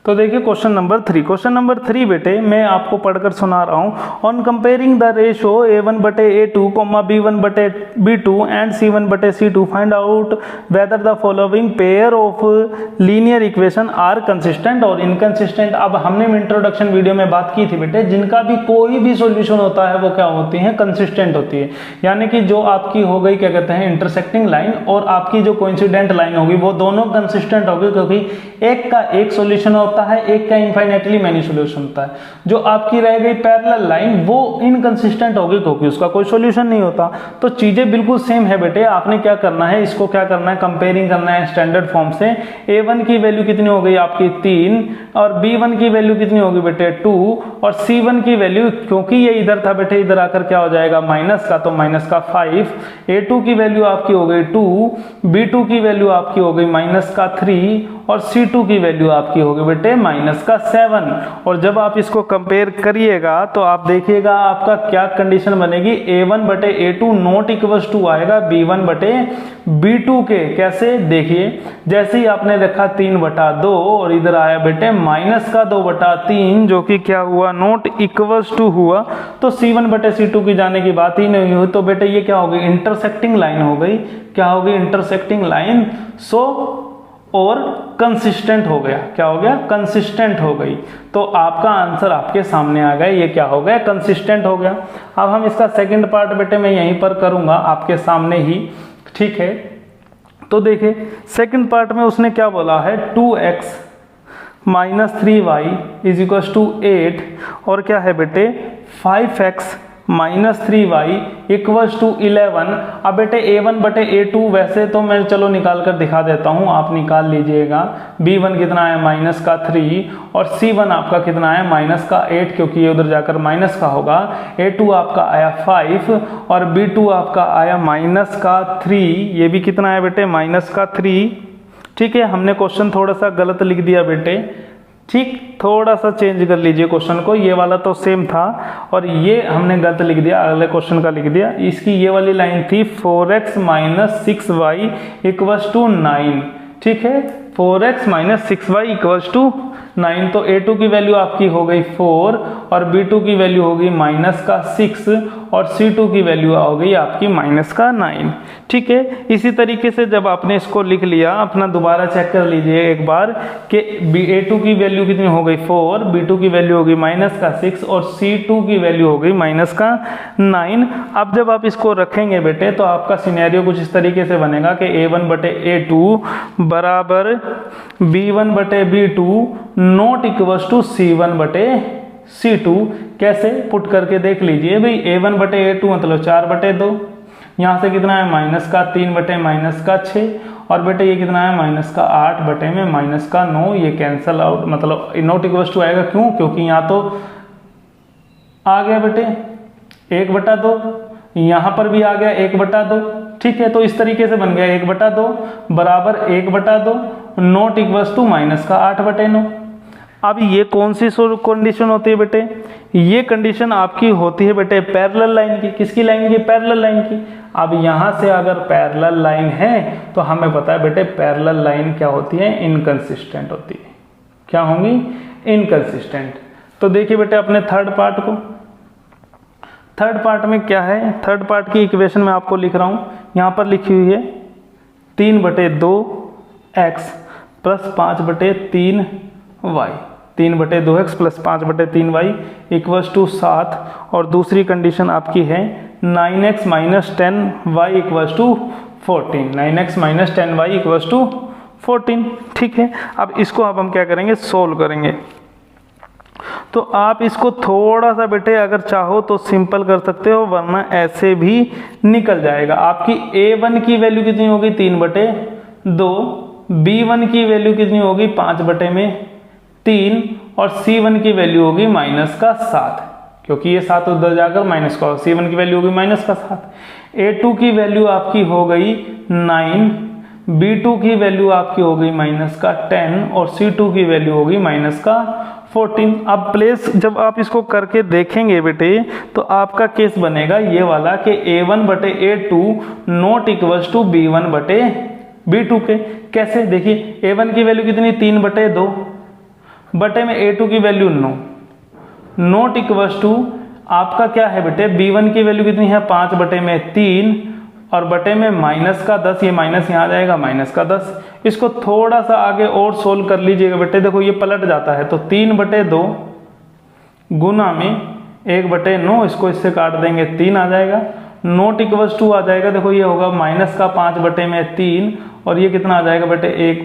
तो देखिए question number 3 बेटे मैं आपको पढ़कर सुना रहा हूँ। On comparing the ratio A1/A2, B1/B2 and C1/C2 find out whether the following pair of linear equation are consistent और इनकंसिस्टेंट। अब हमने इंट्रोडक्शन वीडियो में बात की थी बेटे, जिनका भी कोई भी सॉल्यूशन होता है वो क्या होती है, कंसिस्टेंट होती है। यानी कि जो आपकी हो गई क्या कहते हैं इंटरसेक्टिंग लाइन और आपकी जो कोइंसिडेंट लाइन होगी वो दोनों कंसिस्टेंट होगी, क्योंकि एक का एक सॉल्यूशन होता है, एक का इनफाइनाइटली मैनी सॉल्यूशन होता है। जो आपकी रह गई पैरेलल लाइन वो इनकंसिस्टेंट होगी क्योंकि उसका कोई सॉल्यूशन नहीं होता। तो चीजें बिल्कुल सेम है बेटे, आपने क्या करना है, इसको क्या करना है, कंपेयरिंग करना है स्टैंडर्ड फॉर्म से। A1 की वैल्यू कितनी हो गई आपकी 3 और B1 की वैल्यू कितनी होगी बेटे 2 और C1 की वैल्यू, क्योंकि ये इधर था बेटे, इधर आकर क्या हो जाएगा माइनस का, तो माइनस का 5। A2 की वैल्यू आपकी हो गई 2, B2 की वैल्यू आपकी हो गई माइनस का 3 और C2 की वैल्यू आपकी होगी बेटे माइनस का 7। और जब आप इसको कंपेयर करिएगा तो आप देखिएगा आपका क्या कंडीशन बनेगी, A1/A2 नॉट इक्वल्स टू आएगा B1/B2 के। कैसे देखिए, जैसे ही आपने रखा 3/2 और इधर आया बेटे माइनस का 2/3 जो कि क्या हुआ नॉट इक्वल्स टू हुआ, तो C1/C2 की जाने की बात ही नहीं हुई। तो बेटे ये क्या हो गई, इंटरसेक्टिंग लाइन हो गई। क्या हो गई, इंटरसेक्टिंग लाइन। सो और कंसिस्टेंट हो गया। क्या हो गया, कंसिस्टेंट हो गई। तो आपका आंसर आपके सामने आ गया, ये क्या हो गया, कंसिस्टेंट हो गया। अब हम इसका सेकंड पार्ट बेटे मैं यहीं पर करूंगा आपके सामने ही, ठीक है। तो देखिए सेकंड पार्ट में उसने क्या बोला है, 2x - 3y = 8 और क्या है बेटे 5x - 3y = 11। अब बेटे A1/A2 वैसे तो मैं चलो निकाल कर दिखा देता हूँ, आप निकाल लीजिएगा। B1 कितना है माइनस का 3 और C1 आपका कितना है माइनस का 8, क्योंकि ये उधर जाकर माइनस का होगा। A2 आपका आया 5 और B2 आपका आया माइनस का 3। ये भी कितना है बेटे माइनस का 3। ठीक है, हमने क्वेश्चन थोड़ा सा गलत लिख दिया बेटे, ठीक, थोड़ा सा चेंज कर लीजिए क्वेश्चन को। ये वाला तो सेम था और ये हमने गलत लिख दिया, अगले क्वेश्चन का लिख दिया। इसकी ये वाली लाइन थी 4x - 6y = 9। ठीक है, 4x - 6y = 9। तो A2 की वैल्यू आपकी हो गई 4 और B2 की वैल्यू होगी माइनस का 6 और C2 की वैल्यू हो गई आपकी माइनस का 9। ठीक है, इसी तरीके से जब आपने इसको लिख लिया, अपना दोबारा चेक कर लीजिए एक बार कि A2 की वैल्यू कितनी हो गई 4, B2 की वैल्यू हो गई माइनस का 6 और C2 की वैल्यू हो गई माइनस का 9। अब जब आप इसको रखेंगे बेटे तो आपका सिनेरियो कुछ इस तरीके से बनेगा कि A1/A2 बराबर B1/B2 not equals to C1/C2। कैसे पुट करके देख लीजिए भाई, A1/A2 मतलब 4/2, यहाँ से कितना है माइनस का 3/-6 और बेटे ये कितना है माइनस का 8/-9। ये कैंसल आउट, मतलब नॉट इक्वल्स टू आएगा। क्यों, क्योंकि यहाँ तो आ गया बेटे 1/2, यहाँ पर भी आ गया 1/2। ठीक है, तो इस तरीके से बन गया 1/2 बराबर 1/2 नॉट इक्वल्स टू माइनस का 8/9। अब ये कौन सी कंडीशन होती है बेटे, ये कंडीशन आपकी होती है बेटे पैरेलल लाइन की। किसकी लाइन की, पैरेलल लाइन की। अब यहां से अगर पैरेलल लाइन है तो हमें पता है बेटे पैरेलल लाइन क्या होती है, इनकंसिस्टेंट होती है। क्या होंगी, इनकंसिस्टेंट। तो देखिए बेटे अपने थर्ड पार्ट को, थर्ड पार्ट में क्या है, थर्ड पार्ट की इक्वेशन में आपको लिख रहा हूं, यहां पर लिखी हुई है 3/2x + 5/3y, 3/2x + 5/3y = 7। और दूसरी कंडीशन आपकी है 9x - 10y = 14, 9x - 10y = 14। ठीक है, अब इसको अब हम क्या करेंगे, सोल्व करेंगे। तो आप इसको थोड़ा सा बेटे अगर चाहो तो सिंपल कर सकते हो, वरना ऐसे भी निकल जाएगा। आपकी A1 की वैल्यू कितनी होगी 3/2, B1 की वैल्यू कितनी होगी 5/3 और C1 की वैल्यू होगी माइनस का 7, क्योंकि ये 7 उधर जाकर माइनस का, C1 की वैल्यू होगी माइनस का 7। A2 की वैल्यू आपकी हो गई 9, B2 की वैल्यू आपकी हो गई माइनस का 10 और C2 की वैल्यू होगी माइनस का 14। अब प्लेस जब आप इसको करके देखेंगे बेटे तो आपका केस बनेगा ये वाला कि A1/A2 not equals to B1/B2 के। कैसे देखिए, A1 की वैल्यू कितनी 3/2, बटे में a2 की वैल्यू 9, नॉट इक्वल्स टू आपका क्या है बेटे, b1 की वैल्यू कितनी है 5 बटे में 3 और बटे में माइनस का 10, ये माइनस यहाँ आ जाएगा माइनस का 10। इसको थोड़ा सा आगे और सोल्व कर लीजिएगा बेटे, देखो ये पलट जाता है तो 3 बटे 2 गुना में 1 बटे 9, इसको इससे काट देंगे 3 आ जाएगा, नॉट इक्वल्स टू आ जाएगा, देखो ये होगा माइनस का 5 बटे में 3 और ये कितना आ जाएगा बेटे 1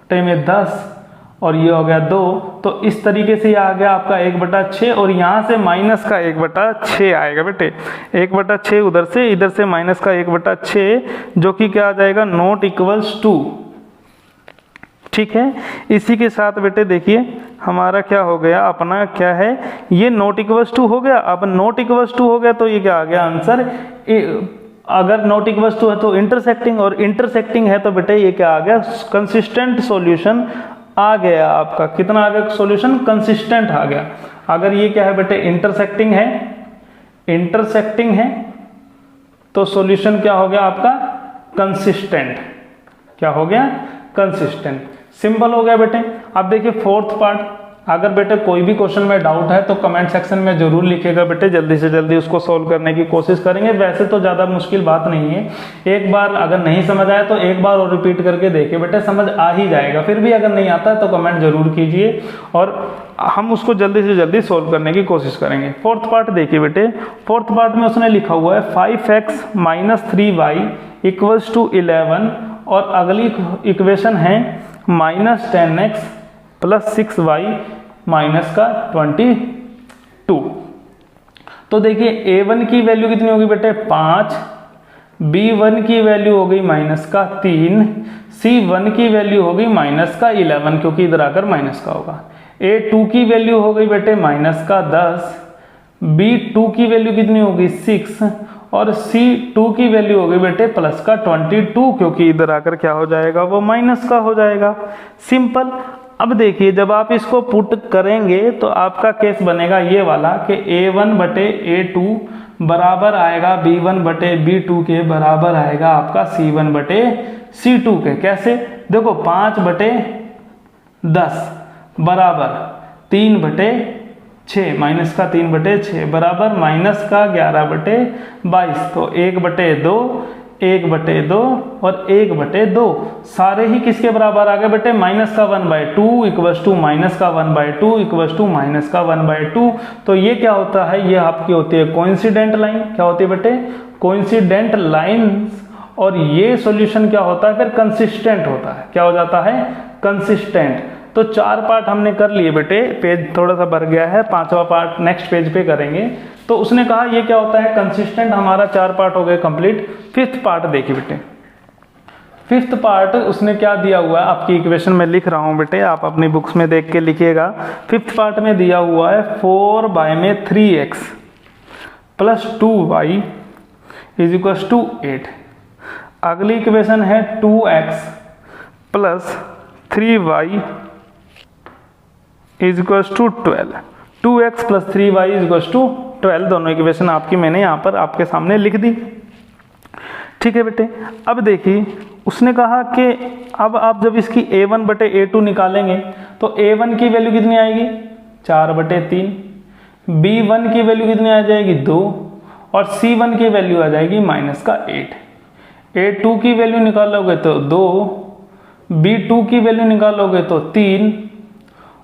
बटे में 10 और ये हो गया 2। तो इस तरीके से ये आ गया आपका 1/6 और यहाँ से माइनस का 1/6 आएगा बेटे, 1/6 उधर से, इधर से माइनस का 1/6 जो कि क्या आ जाएगा नॉट इक्वल्स टू। ठीक है, इसी के साथ बेटे देखिए हमारा क्या हो गया, अपना क्या है, ये नॉट इक्वल्स टू हो गया। अब नॉट इक्वल्स टू हो गया तो ये क्या आ गया आंसर, अगर नॉट इक्वल्स टू है तो इंटरसेक्टिंग, और इंटरसेक्टिंग है तो बेटे ये क्या आ गया, कंसिस्टेंट सॉल्यूशन आ गया आपका। कितना आ गया सॉल्यूशन, कंसिस्टेंट आ गया। अगर ये क्या है बेटे इंटरसेक्टिंग है, इंटरसेक्टिंग है तो सॉल्यूशन क्या हो गया आपका, कंसिस्टेंट। क्या हो गया, कंसिस्टेंट। सिंपल हो गया बेटे। अब देखिए फोर्थ पार्ट, अगर बेटे कोई भी क्वेश्चन में डाउट है तो कमेंट सेक्शन में जरूर लिखिएगा बेटे, जल्दी से जल्दी उसको सॉल्व करने की कोशिश करेंगे। वैसे तो ज़्यादा मुश्किल बात नहीं है, एक बार अगर नहीं समझ आया तो एक बार और रिपीट करके देखिए बेटे, समझ आ ही जाएगा। फिर भी अगर नहीं आता है तो कमेंट जरूर कीजिए और हम उसको जल्दी से जल्दी सॉल्व करने की कोशिश करेंगे। फोर्थ पार्ट देखिए बेटे, फोर्थ पार्ट में उसने लिखा हुआ है 5x - 3y = 11 और अगली इक्वेशन है -10x + 6y - 22। तो देखिए a1 की वैल्यू कितनी होगी बेटे 5, b1 की वैल्यू हो गई -3, c1 की वैल्यू होगी -11 क्योंकि इधर आकर माइनस का होगा, a2 की वैल्यू हो गई बेटे -10, b2 की वैल्यू कितनी होगी 6 और c2 की वैल्यू हो गई बेटे +22 क्योंकि इधर आकर क्या हो जाएगा, वो माइनस का हो जाएगा। सिंपल। अब देखिए जब आप इसको पुट करेंगे तो आपका केस बनेगा ये वाला कि a1 बटे a2 बराबर आएगा b1 बटे b2 के बराबर आएगा आपका c1 बटे c2 के। कैसे, देखो 5 बटे 10 बराबर 3 बटे 6 माइनस का 3 बटे 6 बराबर माइनस का 11 बटे 22, तो 1 बटे 2, 1 बटे 2 और 1 बटे 2 सारे ही किसके बराबर आ गए बेटे, माइनस का 1/2 इक्वल्स टू माइनस का 1/2 इक्वल्स टू माइनस का 1/2। तो ये क्या होता है, ये आपकी होती है कोइंसिडेंट लाइन। क्या होती है बेटे, कोइंसिडेंट लाइंस। और ये सॉल्यूशन क्या होता है फिर, कंसिस्टेंट होता है। क्या हो जाता है, कंसिस्टेंट। तो 4 पार्ट हमने कर लिए बेटे, पेज थोड़ा सा भर गया है, 5वां पार्ट नेक्स्ट पेज पे करेंगे। तो उसने कहा ये क्या होता है, कंसिस्टेंट। हमारा 4 पार्ट हो गए कंप्लीट। 5th पार्ट देखिए बेटे, 5th पार्ट उसने क्या दिया हुआ है, आपकी इक्वेशन में लिख रहा हूं बेटे, आप अपनी बुक्स में देख के लिखिएगा। 5th पार्ट में दिया हुआ है 4y में 3x + 2y = 8। अगली इक्वेशन है 2x + 3y = 12। 2x + 3y = 12 दोनों इक्वेशन आपकी मैंने यहाँ पर आपके सामने लिख दी। ठीक है बेटे। अब देखिए उसने कहा कि अब आप जब इसकी a1 बटे a2 निकालेंगे तो a1 की वैल्यू कितनी आएगी 4 बटे 3, b1 की वैल्यू कितनी आ जाएगी 2 और c1 की वैल्यू आ जाएगी -8। a2 की वैल्यू निकालोगे तो 2, b2 की वैल्यू निकालोगे तो 3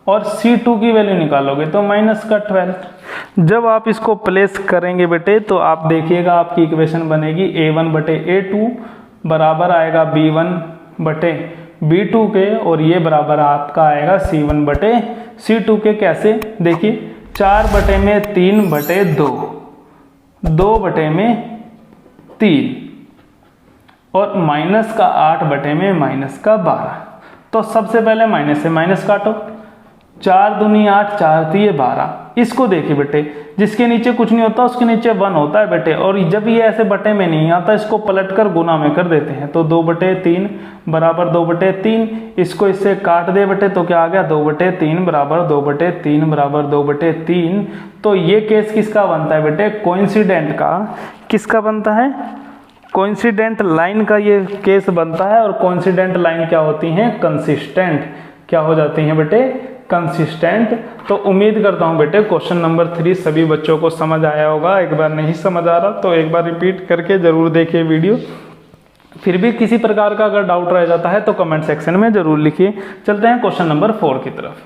और C2 की वैल्यू निकालोगे तो -12। जब आप इसको प्लेस करेंगे बेटे तो आप देखिएगा आपकी इक्वेशन बनेगी a1 बटे a2 बराबर आएगा b1 बटे b2 के और ये बराबर आपका आएगा c1 बटे c2 के। कैसे, देखिए 4 बटे में 3 बटे 2, 2 बटे में 3 और -8 बटे में -12। तो सबसे पहले माइनस से माइनस काटो, 4 दूनी 8, 4 3 12। इसको देखिए बेटे, जिसके नीचे कुछ नहीं होता उसके नीचे 1 होता है बेटे, और जब ये ऐसे बटे में नहीं आता इसको पलटकर गुना में कर देते हैं। तो 2 बटे 3 बराबर 2 बटे 3, इसको इससे काट दे बेटे तो क्या आ गया 2 बटे 3 बराबर 2 बटे 3 बराबर 2 बटे 3। तो ये केस किसका बनता है बेटे, कोइंसिडेंट का। किसका बनता है, कोइंसिडेंट लाइन का ये केस बनता है। और कोइंसिडेंट लाइन क्या होती हैं, कंसिस्टेंट। क्या हो जाती हैं बेटे, कंसिस्टेंट। तो उम्मीद करता हूँ बेटे क्वेश्चन नंबर 3 सभी बच्चों को समझ आया होगा। एक बार नहीं समझ आ रहा तो एक बार रिपीट करके ज़रूर देखिए वीडियो। फिर भी किसी प्रकार का अगर डाउट रह जाता है तो कमेंट सेक्शन में ज़रूर लिखिए। चलते हैं क्वेश्चन नंबर 4 की तरफ।